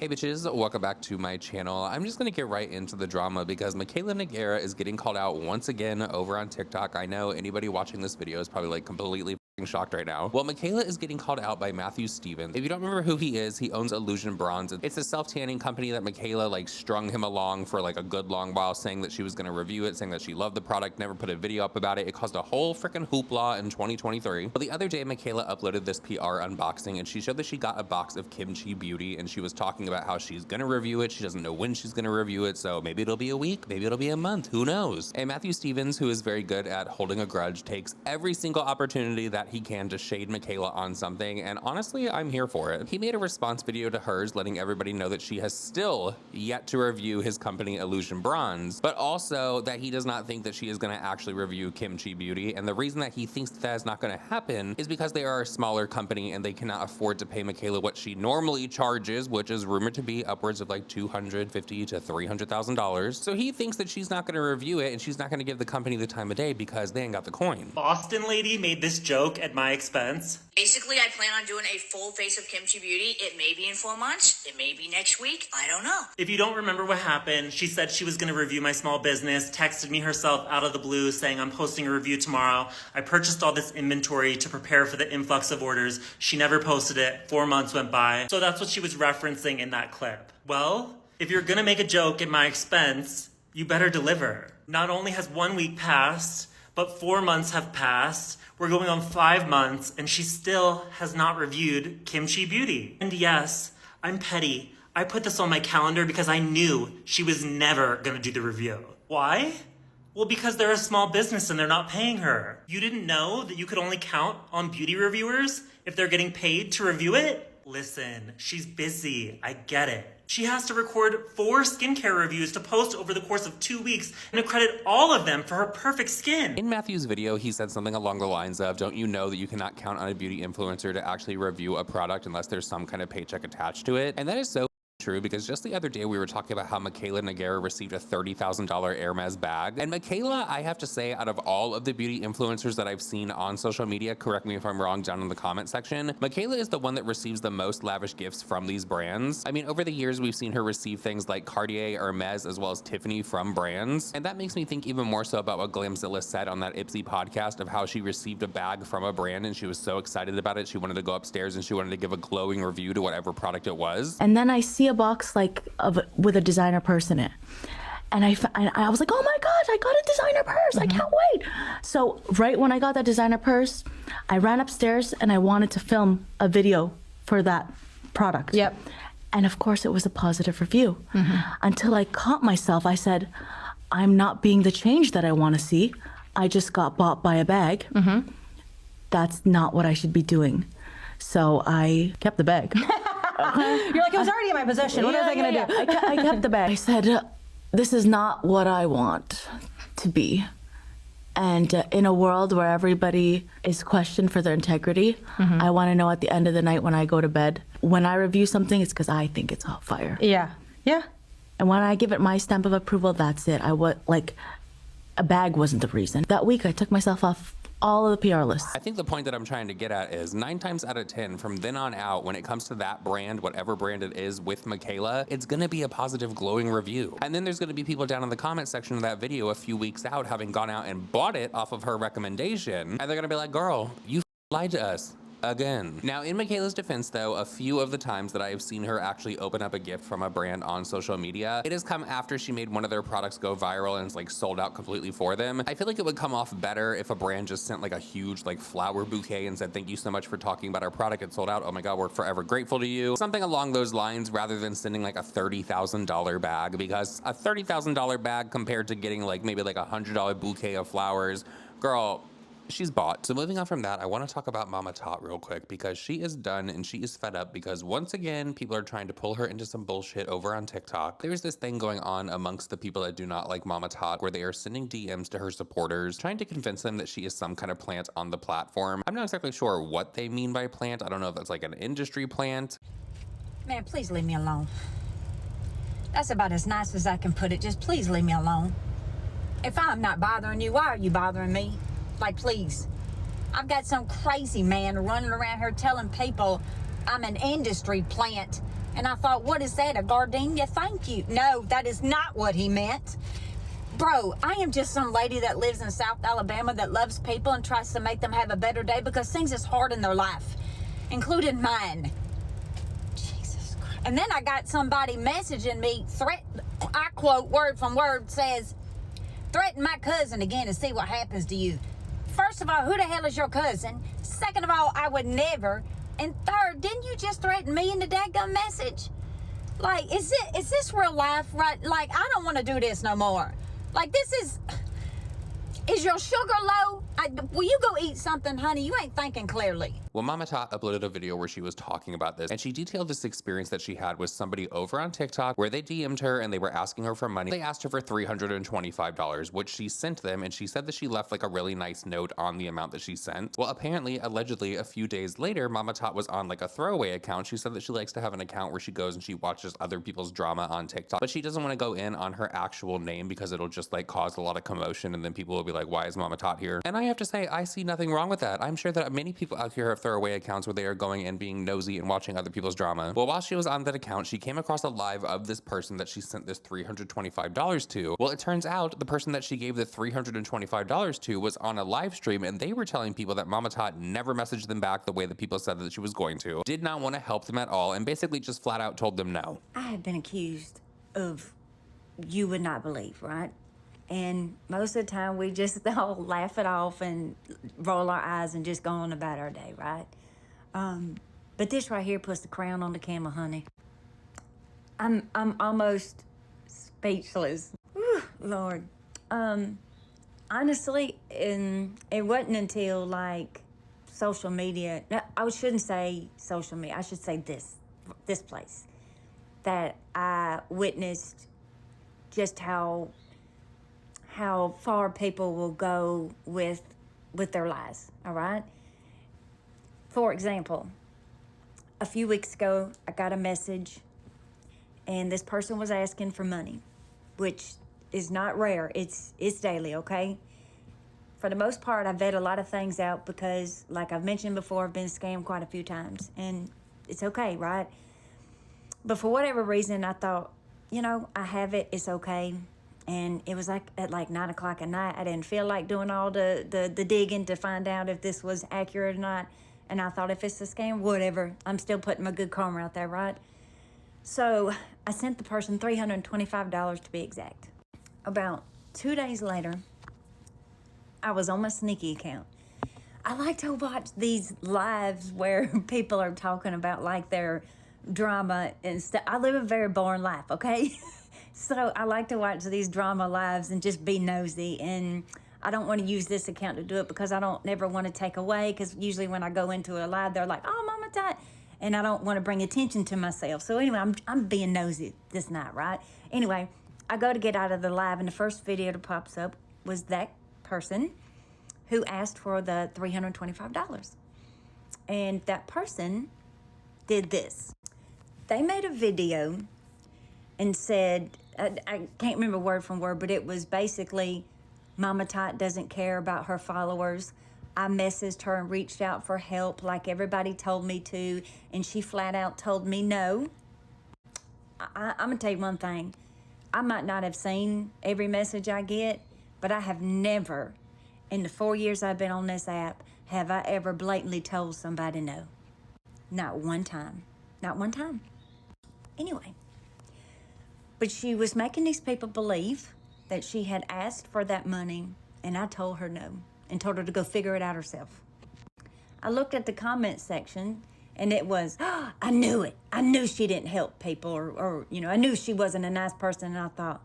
Hey bitches, welcome back to my channel. I'm just gonna get right into the drama because Mikayla Nogueira is getting called out once again over on TikTok. I know anybody watching this video is probably like completely shocked right now. Well, Mikayla is getting called out by Matthew Stevens. If you don't remember who he is, he owns Illusion Bronze. It's a self-tanning company that Mikayla like strung him along for like a good long while, saying that she was gonna review it, saying that she loved the product, never put a video up about it. It caused a whole freaking hoopla in 2023. But the other day, Mikayla uploaded this PR unboxing and she showed that she got a box of kimchi beauty and she was talking about how she's gonna review it. She doesn't know when she's gonna review it, so maybe it'll be a week, maybe it'll be a month, who knows? And Matthew Stevens, who is very good at holding a grudge, takes every single opportunity that he can to shade Mikayla on something, and honestly, I'm here for it. He made a response video to hers, letting everybody know that she has still yet to review his company Illusion Bronze, but also that he does not think that she is gonna actually review Kimchi Beauty, and the reason that he thinks that is not gonna happen is because they are a smaller company and they cannot afford to pay Mikayla what she normally charges, which is rumored to be upwards of like $250,000 to $300,000. So he thinks that she's not gonna review it and she's not gonna give the company the time of day because they ain't got the coin. Boston lady made this joke at my expense. Basically, I plan on doing a full face of Kimchi Beauty. It may be in 4 months. It may be next week. I don't know. If you don't remember what happened, she said she was going to review my small business, texted me herself out of the blue saying I'm posting a review tomorrow. I purchased all this inventory to prepare for the influx of orders. She never posted it. 4 months went by. So that's what she was referencing in that clip. Well, if you're going to make a joke at my expense, you better deliver. Not only has 1 week passed, but 4 months have passed. We're going on 5 months and she still has not reviewed Kimchi Beauty. And yes, I'm petty. I put this on my calendar because I knew she was never gonna do the review. Why? Well, because they're a small business and they're not paying her. You didn't know that you could only count on beauty reviewers if they're getting paid to review it? Listen, she's busy. I get it. She has to record 4 skincare reviews to post over the course of 2 weeks and to credit all of them for her perfect skin. In Matthew's video, he said something along the lines of, don't you know that you cannot count on a beauty influencer to actually review a product unless there's some kind of paycheck attached to it? And that is so true, because just the other day we were talking about how Mikayla Nogueira received a $30,000 Hermes bag. And Mikayla, I have to say, out of all of the beauty influencers that I've seen on social media, correct me if I'm wrong down in the comment section, Mikayla is the one that receives the most lavish gifts from these brands. I mean, over the years, we've seen her receive things like Cartier, Hermes, as well as Tiffany from brands. And that makes me think even more so about what Glamzilla said on that Ipsy podcast of how she received a bag from a brand and she was so excited about it. She wanted to go upstairs and she wanted to give a glowing review to whatever product it was. And then I see a box like with a designer purse in it, and I was like, oh my gosh, I got a designer purse. I can't wait. So right when I got that designer purse, I ran upstairs and I wanted to film a video for that product. Yep. And of course it was a positive review. Until I caught myself. I said, I'm not being the change that I want to see. I just got bought by a bag. That's not what I should be doing. So I kept the bag. You're like, it was already in my possession. What was I going to do? I kept the bag. I said, this is not what I want to be. And in a world where everybody is questioned for their integrity, I want to know at the end of the night when I go to bed, when I review something, it's because I think it's hot fire. Yeah. Yeah. And when I give it my stamp of approval, that's it. Like, a bag wasn't the reason. That week, I took myself off all of the PR lists. I think the point that I'm trying to get at is 9 times out of 10, from then on out, when it comes to that brand, whatever brand it is with Mikayla, it's gonna be a positive, glowing review. And then there's gonna be people down in the comment section of that video a few weeks out having gone out and bought it off of her recommendation. And they're gonna be like, girl, you lied to us. Again. Now, in Mikayla's defense, though, a few of the times that I have seen her actually open up a gift from a brand on social media, it has come after she made one of their products go viral and it's like sold out completely for them. I feel like it would come off better if a brand just sent like a huge like flower bouquet and said, thank you so much for talking about our product. It sold out. Oh my God, we're forever grateful to you. Something along those lines rather than sending like a $30,000 bag, because a $30,000 bag compared to getting like maybe like a $100 bouquet of flowers, girl, she's bought. So moving on from that, I want to talk about Mama Tot real quick because she is done and she is fed up because once again, people are trying to pull her into some bullshit over on TikTok. There's this thing going on amongst the people that do not like Mama Tot where they are sending DMs to her supporters, trying to convince them that she is some kind of plant on the platform. I'm not exactly sure what they mean by plant. I don't know if that's like an industry plant. Man, please leave me alone. That's about as nice as I can put it. Just please leave me alone. If I'm not bothering you, why are you bothering me? Like, please. I've got some crazy man running around here telling people I'm an industry plant And I thought, what is that, a gardenia? Thank you. No, that is not what he meant. Bro, I am just some lady that lives in South Alabama that loves people and tries to make them have a better day because things is hard in their life, including mine. Jesus Christ. And then I got somebody messaging me, I quote word from word, says, threaten my cousin again and see what happens to you. First of all, who the hell is your cousin? Second of all, I would never. And third, didn't you just threaten me in the dadgum message? Like, is this real life, right? Like, I don't want to do this no more. Like, this is your sugar low? Will you go eat something, honey? You ain't thinking clearly. Well, Mama Tot uploaded a video where she was talking about this, and she detailed this experience that she had with somebody over on TikTok where they DM'd her and they were asking her for money. They asked her for $325, which she sent them, and she said that she left like a really nice note on the amount that she sent. Well, apparently, allegedly, a few days later, Mama Tot was on like a throwaway account. She said that she likes to have an account where she goes and she watches other people's drama on TikTok, but she doesn't want to go in on her actual name because it'll just like cause a lot of commotion, and then people will be like, why is Mama Tot here? And I have to say, I see nothing wrong with that. I'm sure that many people out here have throwaway accounts where they are going and being nosy and watching other people's drama. Well, while she was on that account, she came across a live of this person that she sent this $325 to. Well, it turns out the person that she gave the $325 to was on a live stream, and they were telling people that Mama Tot never messaged them back the way that people said that she was going to, did not want to help them at all, and basically just flat out told them no. I have been accused of, you would not believe, right? And most of the time we just all laugh it off and roll our eyes and just go on about our day, right? But this right here puts the crown on the camel, honey. I'm almost speechless. Whew, Lord. Honestly, it wasn't until like social media, I shouldn't say social media, I should say this place, that I witnessed just how far people will go with their lies, all right? For example, a few weeks ago, I got a message, and this person was asking for money, which is not rare. It's daily, okay? For the most part, I vet a lot of things out because, like I've mentioned before, I've been scammed quite a few times, and it's okay, right? But for whatever reason, I thought, you know, I have it, it's okay. And it was like at like 9 o'clock at night. I didn't feel like doing all the digging to find out if this was accurate or not. And I thought, if it's a scam, whatever. I'm still putting my good karma out there, right? So I sent the person $325 to be exact. About 2 days later, I was on my sneaky account. I like to watch these lives where people are talking about like their drama and stuff. I live a very boring life, okay? So I like to watch these drama lives and just be nosy, and I don't want to use this account to do it because I don't never want to take away, because usually when I go into a live, they're like, oh, Mama Tot, and I don't want to bring attention to myself. So anyway, I'm being nosy this night, right? Anyway, I go to get out of the live, and the first video that pops up was that person who asked for the $325. And that person did this. They made a video and said, I can't remember word from word, but it was basically, Mama Tot doesn't care about her followers. I messaged her and reached out for help like everybody told me to, and she flat out told me no. I'm gonna tell you one thing. I might not have seen every message I get, but I have never, in the 4 years I've been on this app, have I ever blatantly told somebody no. Not one time. Not one time. Anyway. But she was making these people believe that she had asked for that money, and I told her no, and told her to go figure it out herself. I looked at the comment section, and it was, oh, I knew it. I knew she didn't help people, or you know, I knew she wasn't a nice person, and I thought,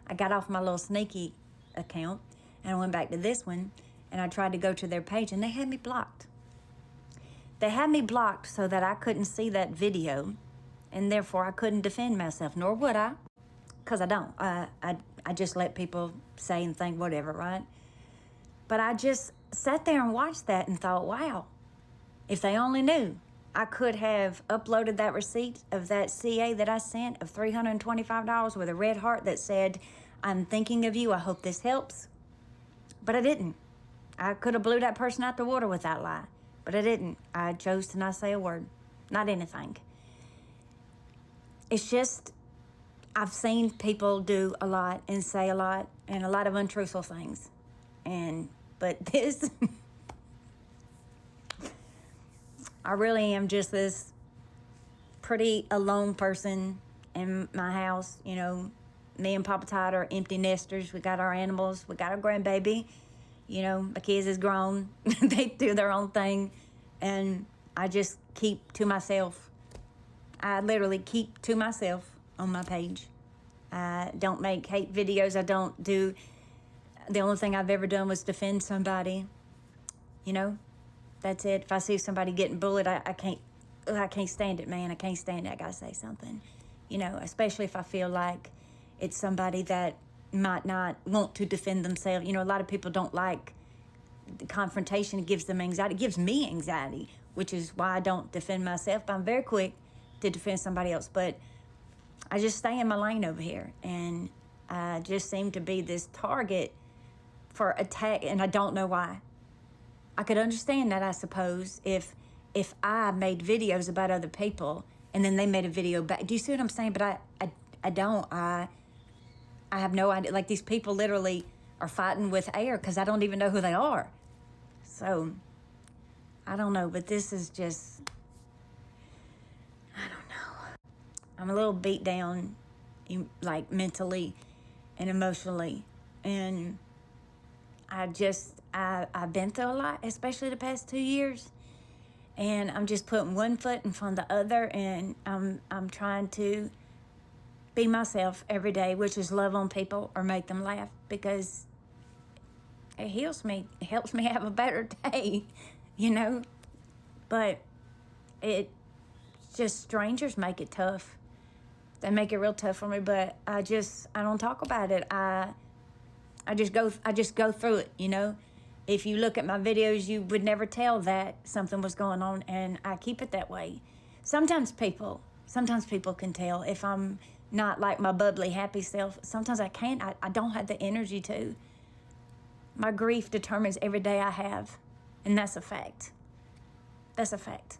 I got off my little sneaky account, and I went back to this one, and I tried to go to their page, and they had me blocked. They had me blocked so that I couldn't see that video, and therefore I couldn't defend myself, nor would I, because I don't. I just let people say and think whatever, right? But I just sat there and watched that and thought, wow, if they only knew, I could have uploaded that receipt of that CA that I sent of $325 with a red heart that said, I'm thinking of you, I hope this helps. But I didn't. I could have blew that person out the water with that lie, but I didn't. I chose to not say a word, not anything. it's just, I've seen people do a lot and say a lot and a lot of untruthful things. But this, I really am just this pretty alone person in my house. You know, me and Papa Todd are empty nesters. We got our animals. We got our grandbaby. You know, my kids is grown. They do their own thing. And I just keep to myself. I literally keep to myself on my page. I don't make hate videos. I don't do, the only thing I've ever done was defend somebody. You know, that's it. If I see somebody getting bullied, I can't stand it, man. I can't stand it. I gotta say something. You know, especially if I feel like it's somebody that might not want to defend themselves. You know, a lot of people don't like the confrontation. It gives them anxiety. It gives me anxiety, which is why I don't defend myself. But I'm very quick to defend somebody else. But I just stay in my lane over here. And I just seem to be this target for attack, and I don't know why. I could understand that, I suppose, if I made videos about other people and then they made a video back. Do you see what I'm saying? But I don't. I have no idea. Like, these people literally are fighting with air because I don't even know who they are. So, I don't know. But this is just, I don't know. I'm a little beat down, like, mentally and emotionally. And I've been through a lot, especially the past 2 years. And I'm just putting one foot in front of the other, and I'm trying to be myself every day, which is love on people or make them laugh, because it heals me. It helps me have a better day, you know? But it just, strangers make it tough. They make it real tough for me, but I don't talk about it. I just go through it, you know? If you look at my videos, you would never tell that something was going on, and I keep it that way. Sometimes people can tell if I'm not like my bubbly, happy self. Sometimes I can't. I don't have the energy to. My grief determines every day I have, and that's a fact. That's a fact.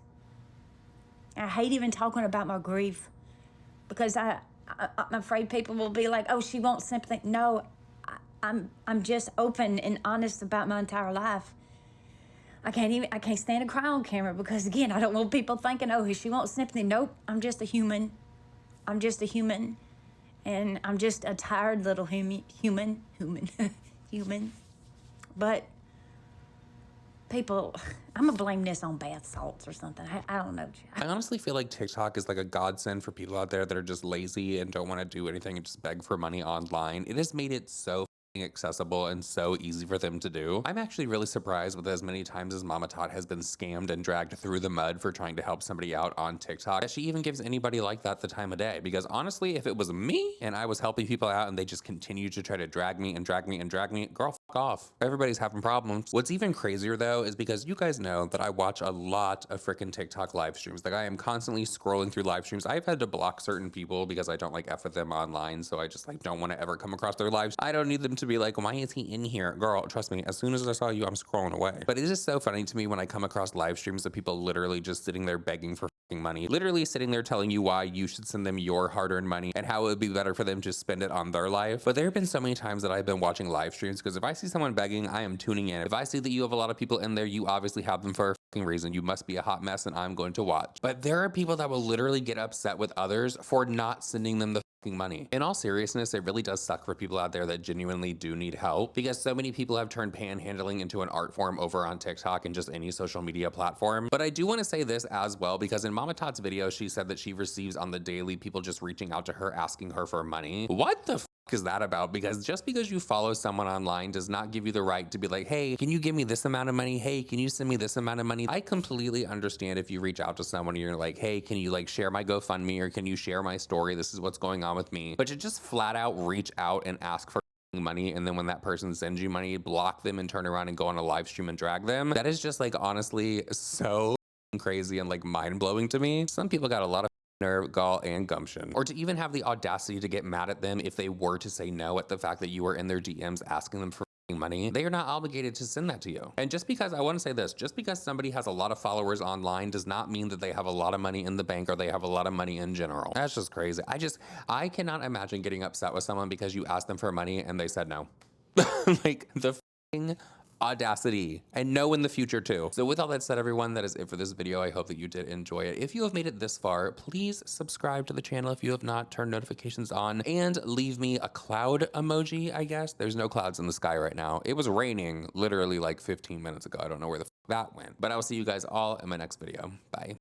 I hate even talking about my grief because I'm afraid people will be like, oh, she wants sympathy. No, I'm just open and honest about my entire life. I can't stand to cry on camera because, again, I don't want people thinking, oh, she wants sympathy. Nope, I'm just a human. I'm just a human, and I'm just a tired little human. But people, I'm gonna blame this on bath salts or something. I don't know. I honestly feel like TikTok is like a godsend for people out there that are just lazy and don't want to do anything and just beg for money online. It has made it so accessible and so easy for them to do. I'm actually really surprised with as many times as Mama Tot has been scammed and dragged through the mud for trying to help somebody out on TikTok, that she even gives anybody like that the time of day. Because honestly, if it was me and I was helping people out and they just continued to try to drag me, girl, fuck off. Everybody's having problems. What's even crazier though is because you guys know that I watch a lot of freaking TikTok live streams. Like, I am constantly scrolling through live streams. I've had to block certain people because I don't like F with them online, so I just like don't want to ever come across their lives. I don't need them to be like, why is he in here? Girl, trust me, as soon as I saw you, I'm scrolling away. But it is just so funny to me when I come across live streams of people literally just sitting there begging for money, literally sitting there telling you why you should send them your hard-earned money and how it would be better for them to spend it on their life. But there have been so many times that I've been watching live streams because if I see someone begging, I am tuning in. If I see that you have a lot of people in there, you obviously have them for a reason. You must be a hot mess and I'm going to watch. But there are people that will literally get upset with others for not sending them the money. In all seriousness, it really does suck for people out there that genuinely do need help, because so many people have turned panhandling into an art form over on TikTok and just any social media platform. But I do want to say this as well, because in Mama Tot's video, she said that she receives on the daily people just reaching out to her asking her for money. What the is that about? Because just because you follow someone online does not give you the right to be like, hey, can you give me this amount of money? Hey, can you send me this amount of money? I completely understand if you reach out to someone and you're like, hey, can you like share my GoFundMe, or can you share my story? This is what's going on with me. But to just flat out reach out and ask for money, and then when that person sends you money, block them and turn around and go on a live stream and drag them, that is just like honestly so crazy and like mind-blowing to me. Some people got a lot of nerve, gall, and gumption. Or to even have the audacity to get mad at them if they were to say no at the fact that you were in their DMs asking them for money, they are not obligated to send that to you. And just because, I want to say this, just because somebody has a lot of followers online does not mean that they have a lot of money in the bank or they have a lot of money in general. That's just crazy. I cannot imagine getting upset with someone because you asked them for money and they said no. Like the f***ing audacity, and no in the future too. So with all that said, everyone, that is it for this video. I hope that you did enjoy it. If you have made it this far, please subscribe to the channel if you have not, turn notifications on, and leave me a cloud emoji, I guess. There's no clouds in the sky right now. It was raining literally like 15 minutes ago. I don't know where the f that went, but I will see you guys all in my next video. Bye.